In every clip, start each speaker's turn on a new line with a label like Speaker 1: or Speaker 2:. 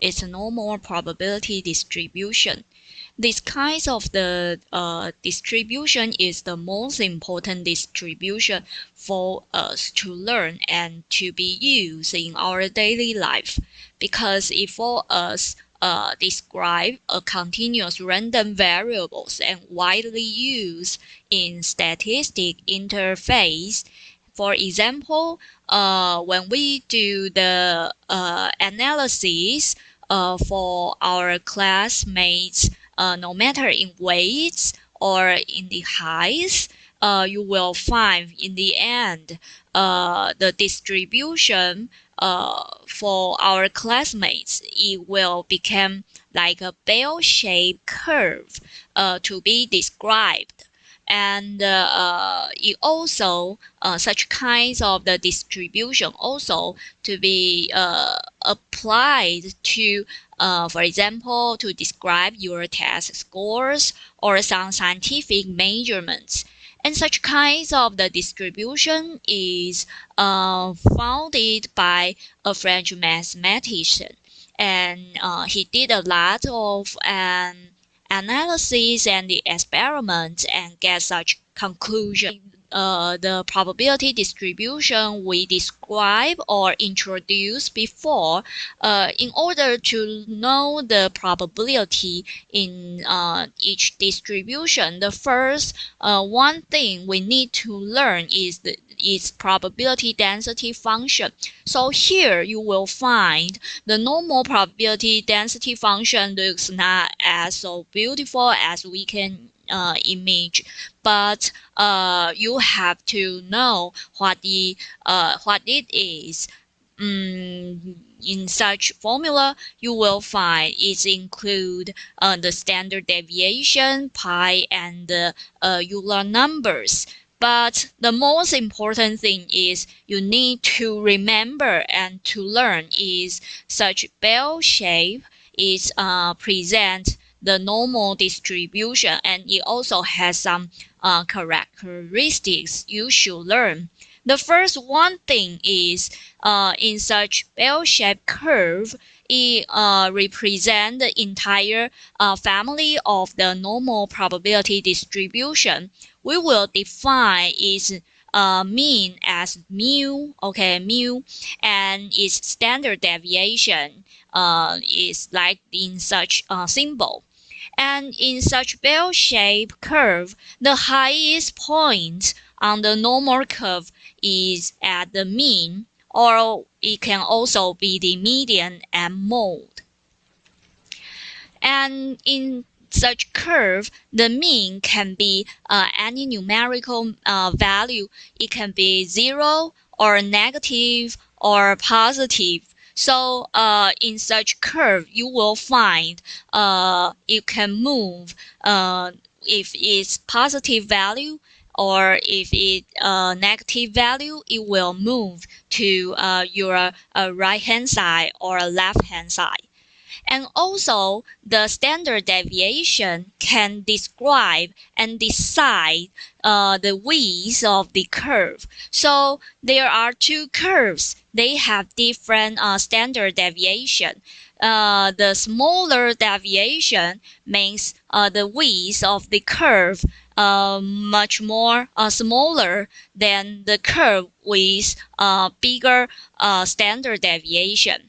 Speaker 1: its normal probability distribution. This kind of the distribution is the most important distribution for us to learn and to be used in our daily life, because it for us describe a continuous random variables and widely used in statistic interface. For example, when we do the analysis for our classmates, no matter in weights or in the height, you will find in the end the distribution for our classmates, it will become like a bell-shaped curve to be described. And it also such kinds of the distribution also to be applied to for example, to describe your test scores or some scientific measurements. And such kinds of the distribution is founded by a French mathematician. And he did a lot of analysis and the experiments and get such conclusion. The probability distribution we described or introduced before, in order to know the probability in each distribution, the first one thing we need to learn is its probability density function. So here you will find the normal probability density function looks not as so beautiful as we can image, but you have to know what it is. In such formula, you will find it include the standard deviation, pi, and the Euler numbers. But the most important thing is you need to remember and to learn is such bell shape is present the normal distribution, and it also has some characteristics you should learn. The first one thing is in such bell-shaped curve, it represents the entire family of the normal probability distribution. We will define its mean as mu, okay, mu, and its standard deviation is like in such symbol. And in such bell-shaped curve, the highest point on the normal curve is at the mean, or it can also be the median and mode. And in such curve, the mean can be any numerical value. It can be 0 or negative or positive. So in such curve, you will find it can move if it's positive value, or if it negative value, it will move to your right hand side or left hand side. And also, the standard deviation can describe and decide the width of the curve. So there are two curves. They have different standard deviation. The smaller deviation means the width of the curve much more smaller than the curve with bigger standard deviation.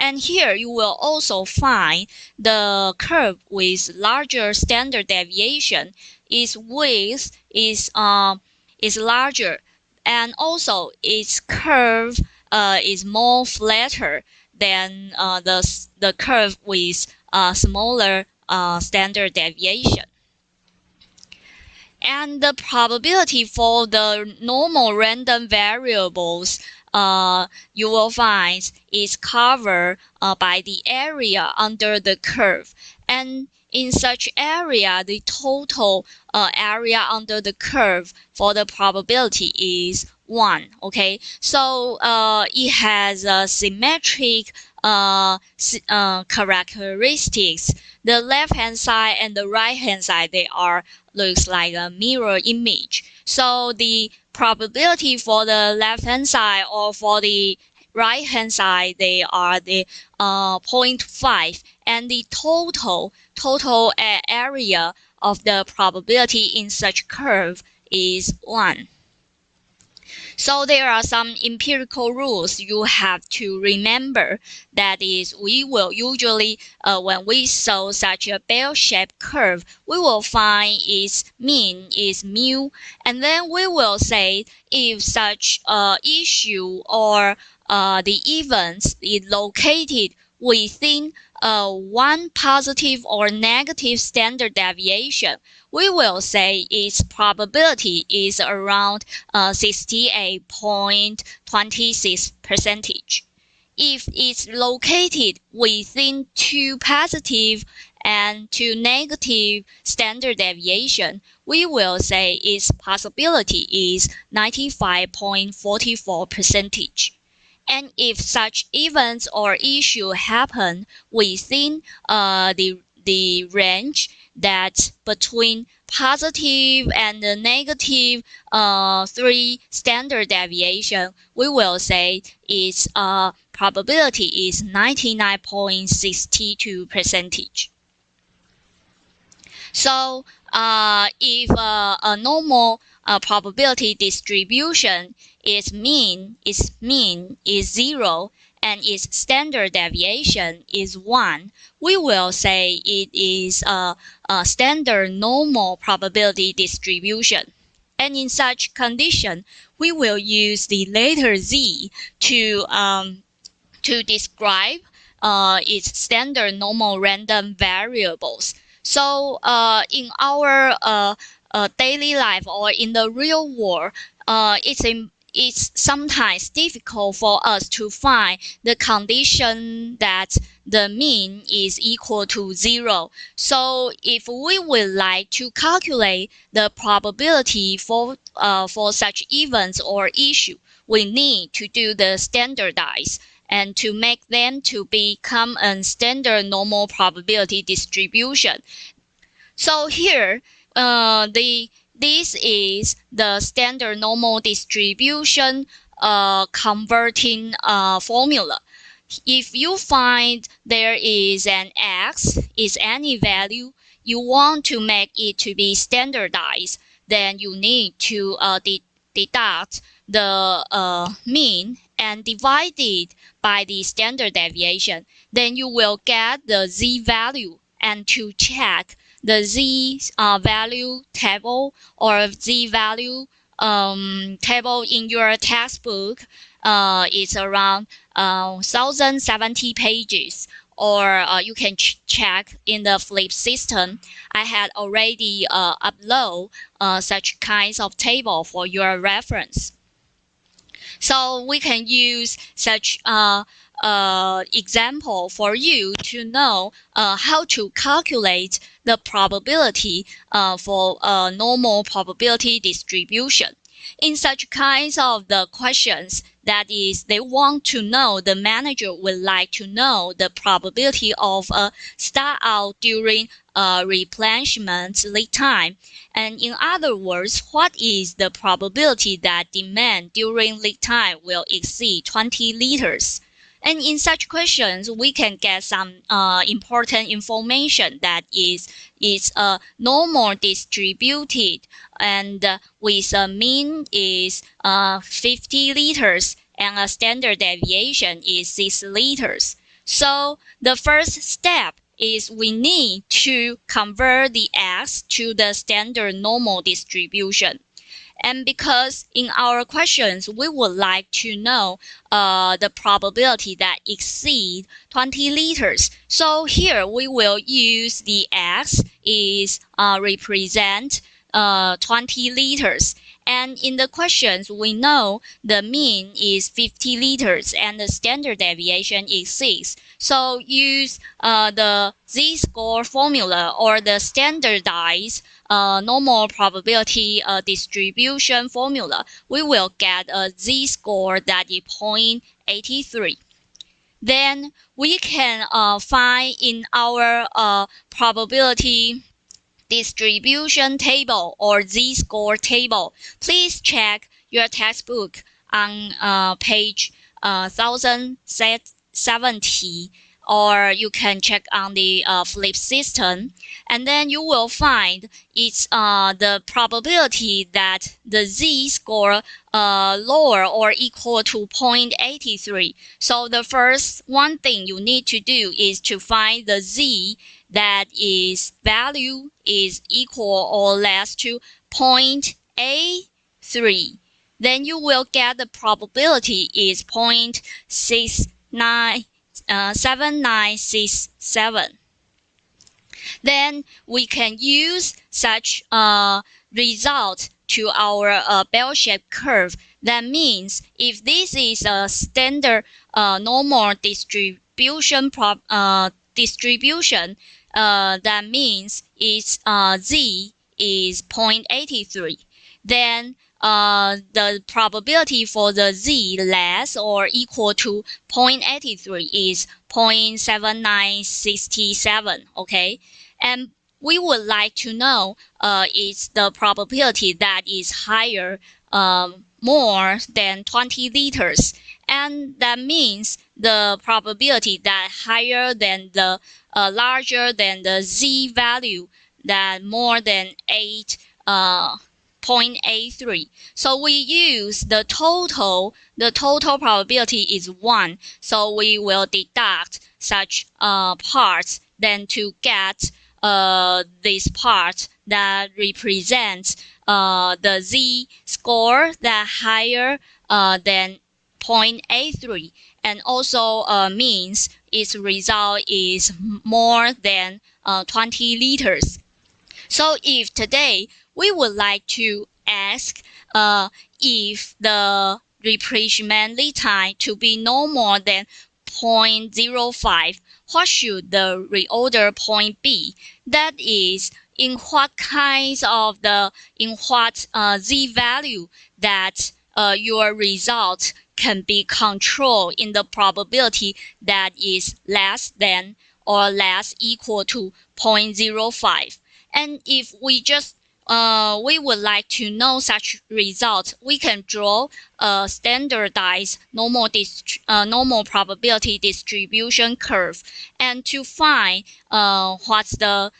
Speaker 1: And here you will also find the curve with larger standard deviation. Its width is larger, and also its curve is more flatter than the curve with smaller standard deviation. And the probability for the normal random variables you will find is covered by the area under the curve. And in such area, the total area under the curve for the probability is 1. Okay, so it has a symmetric characteristics. The left hand side and the right hand side, they are looks like a mirror image. So the probability for the left hand side or for the right hand side they are the 0.5, and the total area of the probability in such curve is 1. So there are some empirical rules you have to remember. That is, we will usually, when we saw such a bell-shaped curve, we will find its mean is mu, and then we will say if such issue or the events is located within one positive or negative standard deviation, we will say its probability is around 68.26%. If it's located within two positive and two negative standard deviation, we will say its possibility is 95.44%. And if such events or issue happen within the range that's between positive and negative 3 standard deviation, we will say its probability is 99.62%. So if a normal probability distribution its mean is 0 and its standard deviation is 1, we will say it is a standard normal probability distribution. And in such condition, we will use the letter Z to describe its standard normal random variables. So in our daily life or in the real world, it's sometimes difficult for us to find the condition that the mean is equal to 0. So if we would like to calculate the probability for such events or issue, we need to do the standardized and to make them to become a standard normal probability distribution. So here, this is the standard normal distribution converting formula. If you find there is an x is any value, you want to make it to be standardized, then you need to deduct the mean and divide it by the standard deviation. Then you will get the z value, and to check the z value table or z value table in your textbook is around 1070 pages, or you can check in the flip system. I had already upload such kinds of table for your reference. So we can use such example for you to know how to calculate the probability for a normal probability distribution. In such kinds of the questions, that is, they want to know, the manager would like to know the probability of a start out during replenishment lead time. And in other words, what is the probability that demand during lead time will exceed 20 liters? And in such questions, we can get some important information, that is, it's a normal distributed and with a mean is 50 liters and a standard deviation is 6 liters. So the first step is we need to convert the x to the standard normal distribution. And because in our questions, we would like to know the probability that exceed 20 liters. So here we will use the x is represent 20 liters. And in the questions, we know the mean is 50 liters and the standard deviation is 6. So use the z-score formula or the standardized normal probability distribution formula. We will get a z-score that is 0.83. Then we can find in our probability distribution table or z-score table. Please check your textbook on page 1070, or you can check on the flip system, and then you will find it's the probability that the z-score lower or equal to 0.83. So the first one thing you need to do is to find the z that is value is equal or less to 0.83. Then you will get the probability is 0.7967. Then we can use such result to our bell-shaped curve. That means if this is a standard normal distribution, that means its z is 0.83. Then the probability for the z less or equal to 0.83 is 0.7967. Okay, and we would like to know is the probability that is higher, more than 20 liters, and that means the probability that higher than the larger than the z value, that more than 0.83. So we use the total. The total probability is 1. So we will deduct such parts then to get this part that represents the z-score that higher than 0.83, and also means its result is more than 20 liters. So if today we would like to ask if the replacement time to be no more than 0.05, what should the reorder point be? That is, in what kinds of z value that your result can be controlled in the probability that is less than or less equal to 0.05. And if we just we would like to know such results, we can draw a standardized normal probability distribution curve, and to find what the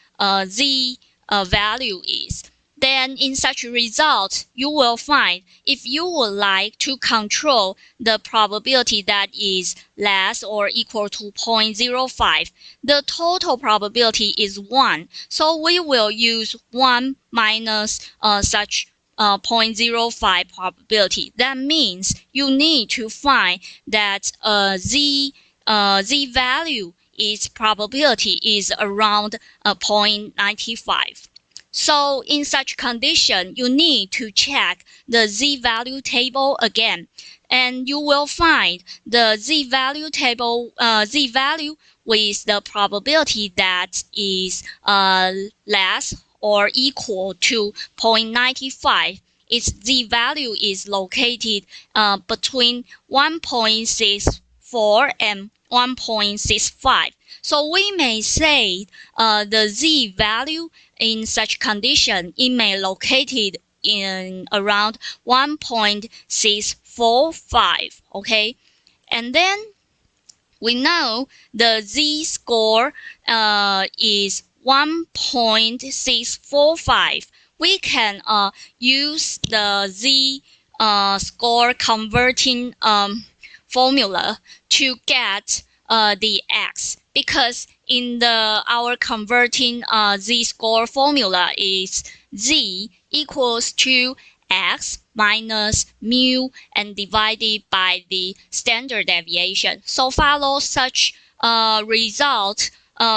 Speaker 1: z value is. Then in such result, you will find if you would like to control the probability that is less or equal to 0.05, the total probability is 1. So we will use 1 minus such 0.05 probability. That means you need to find that z value, its probability is around 0.95. So in such condition, you need to check the z-value table again, and you will find the z-value table, z-value with the probability that is less or equal to 0.95. Its z-value is located between 1.64 and 1.65. So we may say the z-value in such condition, it may located in around 1.645. Okay, and then we know the z-score is 1.645. We can use the z-score converting formula to get the x, because in our converting z-score formula is z equals to x minus mu and divided by the standard deviation. So follow such result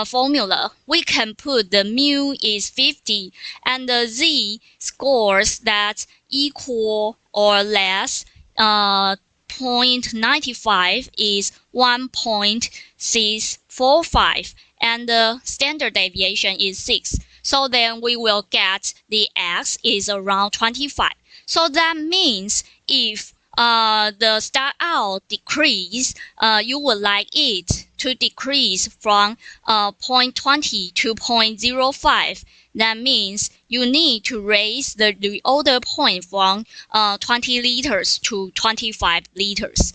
Speaker 1: formula, we can put the mu is 50 and the z-scores that equal or less 0.95 is 1.645, and the standard deviation is 6. So then we will get the x is around 25. So that means if the start out decrease, you would like it to decrease from 0.20 to 0.05. That means you need to raise the reorder point from 20 liters to 25 liters.